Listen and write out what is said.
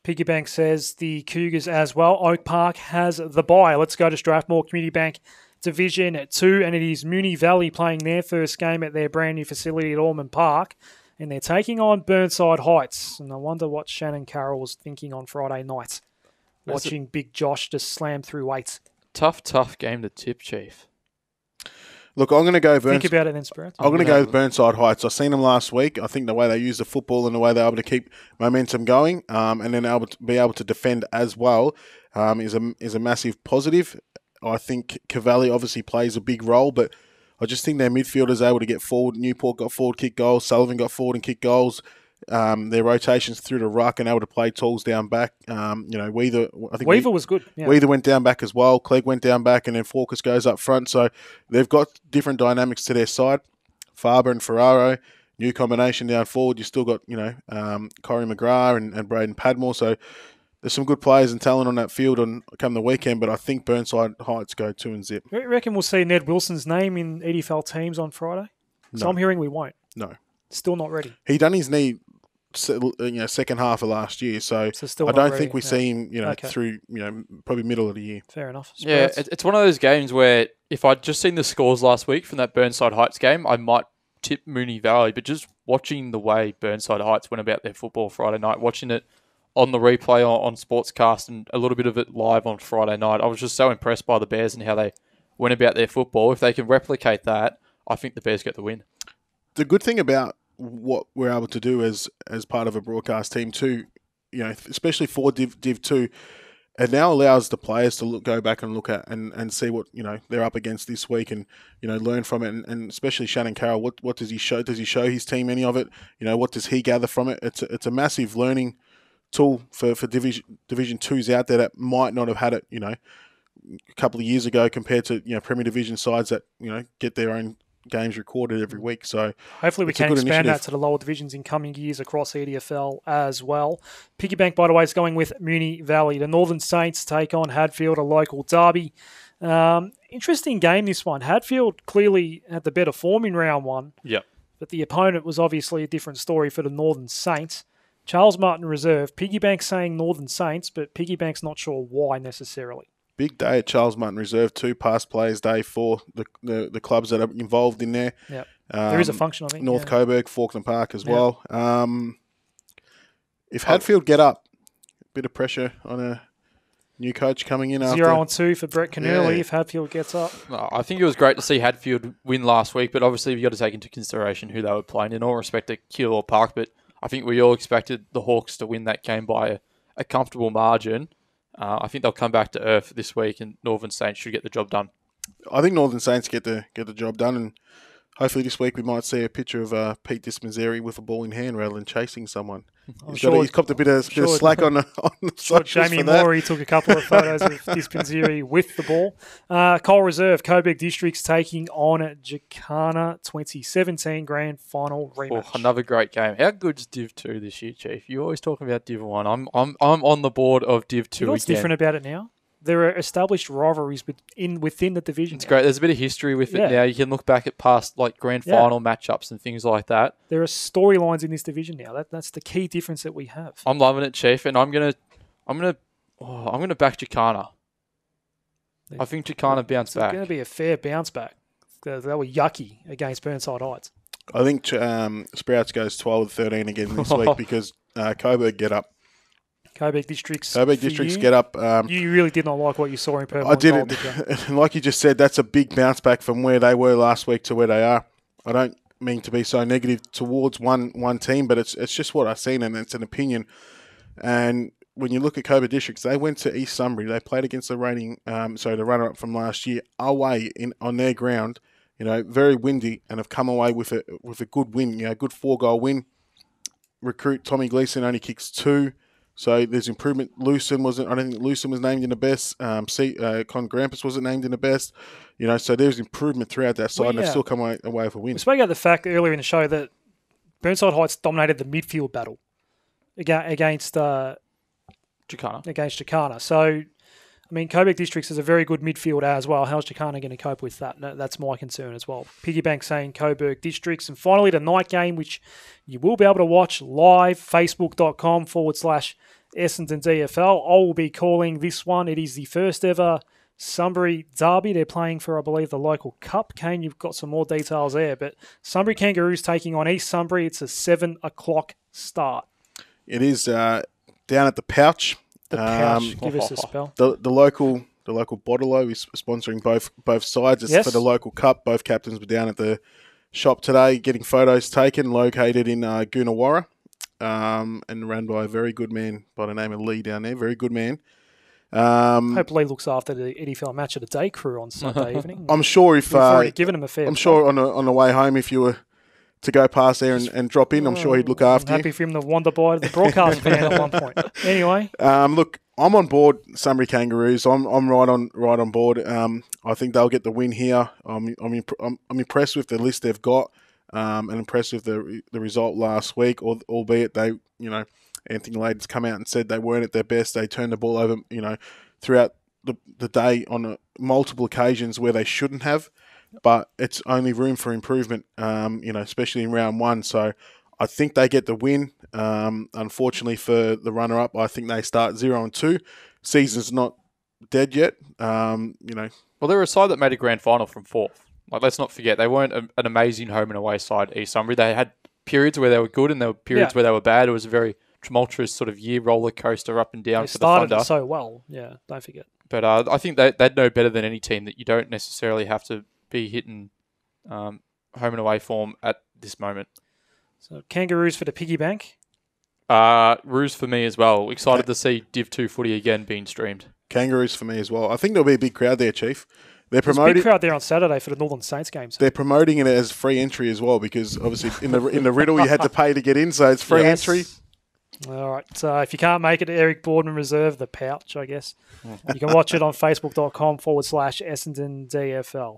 Piggy Bank says the Cougars as well. Oak Park has the bye. Let's go to Strathmore Community Bank Division 2, and it is Moonee Valley playing their first game at their brand new facility at Ormond Park, and they're taking on Burnside Heights. And I wonder what Shannon Carroll was thinking on Friday night, watching Big Josh just slam through weights. Tough game to tip, Chief. Look, I'm going to go Think about it then, Spirit. I'm going to go with Burnside Heights. I seen them last week. I think the way they use the football and the way they're able to keep momentum going, and then be able to defend as well, is a massive positive. I think Cavalli obviously plays a big role, but I just think their midfielders able to get forward. Newport got forward, kick goals. Sullivan got forward and kick goals. Their rotations through the ruck and able to play tools down back. Weaver was good. Yeah. Weaver went down back as well. Clegg went down back, and then Fawkes goes up front. So they've got different dynamics to their side. Faber and Ferraro, new combination down forward. You still got Corey McGrath and Braden Padmore. So there's some good players and talent on that field come the weekend. But I think Burnside Heights go 2-0. You reckon we'll see Ned Wilson's name in EDFL teams on Friday? No. So I'm hearing we won't. No. Still not ready. He done his knee, second half of last year, so still I don't ready. think we see him, through, probably middle of the year. Fair enough. Yeah, it's one of those games where if I'd just seen the scores last week from that Burnside Heights game, I might tip Moonee Valley. But just watching the way Burnside Heights went about their football Friday night, watching it on the replay on Sportscast and a little bit of it live on Friday night, I was just so impressed by the Bears and how they went about their football. If they can replicate that, I think the Bears get the win. The good thing about what we're able to do as part of a broadcast team too, especially for Div 2, it now allows the players to go back and look at and see what they're up against this week and learn from it, and especially Shannon Carroll. What does he show? Does he show his team any of it? What does he gather from it? It's a massive learning tool for Division 2s out there that might not have had it a couple of years ago compared to Premier Division sides that get their own games recorded every week. So hopefully we can expand that to the lower divisions in coming years across EDFL as well. Piggy Bank, by the way, is going with Moonee Valley. The Northern Saints take on Hadfield, a local derby. Interesting game, this one. Hadfield clearly had the better form in round one. Yep. But the opponent was obviously a different story for the Northern Saints. Charles Martin reserve. Piggy Bank saying Northern Saints, but Piggy Bank's not sure why necessarily. Big day at Charles Martin Reserve, 2 past players day for the clubs that are involved in there. Yeah, there is a function, I think. North Coburg, Falkland Park as well. If Hadfield get up, a bit of pressure on a new coach coming in after 0-2 for Brett Canurley if Hadfield gets up. I think it was great to see Hadfield win last week, but obviously you've got to take into consideration who they were playing. In all respect to Keilor Park, but I think we all expected the Hawks to win that game by a comfortable margin. I think they'll come back to earth this week, and Northern Saints should get the job done. I think Northern Saints get the job done, and hopefully this week we might see a picture of Pete Dispensary with a ball in hand rather than chasing someone. He's copped a bit of slack on the socials Jamie Morey took a couple of photos of Dispensary with the ball. Cole Reserve, Coburg Districts taking on Jacana 2017 Grand Final rematch. Oh, another great game. How good's Div 2 this year, Chief? You're always talking about Div 1. I'm on the board of Div 2 You know what's different about it now? There are established rivalries within the division. It's great. There's a bit of history with it now. You can look back at past grand final matchups and things like that. There are storylines in this division now. That's the key difference that we have. I'm loving it, Chief, and I'm gonna back Jacana. I think Jacana bounced back. It's going to be a fair bounce back. They were yucky against Burnside Heights. I think Sprouts goes 12-13 again this week because Coburg get up. Coburg Districts get up. You really did not like what you saw in purple. I didn't. Like you just said, that's a big bounce back from where they were last week to where they are. I don't mean to be so negative towards one team, but it's just what I've seen, and it's an opinion. And when you look at Coburg Districts, they went to East Sunbury. They played against the runner-up from last year away on their ground. Very windy, and have come away with a good win. Good 4-goal win. Recruit Tommy Gleason only kicks 2. So there's improvement. I don't think Lucen was named in the best. Con Grampus wasn't named in the best. So there's improvement throughout that side, and they've still come away with a win. We spoke about the fact earlier in the show that Burnside Heights dominated the midfield battle against Jacana. So, Coburg Districts is a very good midfield as well. How's Jacana going to cope with that? That's my concern as well. Piggy Bank saying Coburg Districts. And finally, the night game, which you will be able to watch live, facebook.com/. Essendon DFL. I will be calling this one. It is the first ever Sunbury derby. They're playing for, I believe, the local cup. Kane, you've got some more details there. But Sunbury Kangaroos taking on East Sunbury. It's a 7 o'clock start. It is down at the Pouch. The Pouch. Give us a spell. The local Bottle-O is sponsoring both sides. It's for the local cup. Both captains were down at the shop today getting photos taken, located in Goonawarra, and run by a very good man by the name of Lee down there. Very good man. Hope Lee looks after the EDFL match of the day crew on Sunday evening. I'm sure if we've already given him a fair. I'm sure on the way home, if you were to go past there and drop in, I'm sure he'd look after you. Happy for him to wander by the broadcast van at one point. Anyway, look, I'm on board Sunbury Kangaroos. I'm right on board. I think they'll get the win here. I'm impressed with the list they've got, and impressed with the result last week. Albeit they, Anthony Layden's come out and said they weren't at their best. They turned the ball over, throughout the day on multiple occasions where they shouldn't have. But it's only room for improvement, especially in round one. So I think they get the win. Unfortunately for the runner-up, I think they start 0-2. Season's not dead yet. Well, they're a side that made a grand final from fourth. Like, let's not forget, they weren't an amazing home and away side, East Sunbury. They had periods where they were good and there were periods where they were bad. It was a very tumultuous sort of year roller coaster up and down for the Thunder. They started so well, don't forget. But I think they'd know better than any team that you don't necessarily have to be hitting home and away form at this moment. So Kangaroos for the piggy bank. Roos for me as well. Excited to see Div 2 footy again being streamed. Kangaroos for me as well. I think there'll be a big crowd there, Chief. There's a big crowd there on Saturday for the Northern Saints games. They're promoting it as free entry as well because obviously in the riddle you had to pay to get in, so it's free entry. All right. So if you can't make it to Eric Boardman Reserve, the Pouch, I guess, you can watch it on facebook.com/Essendon DFL.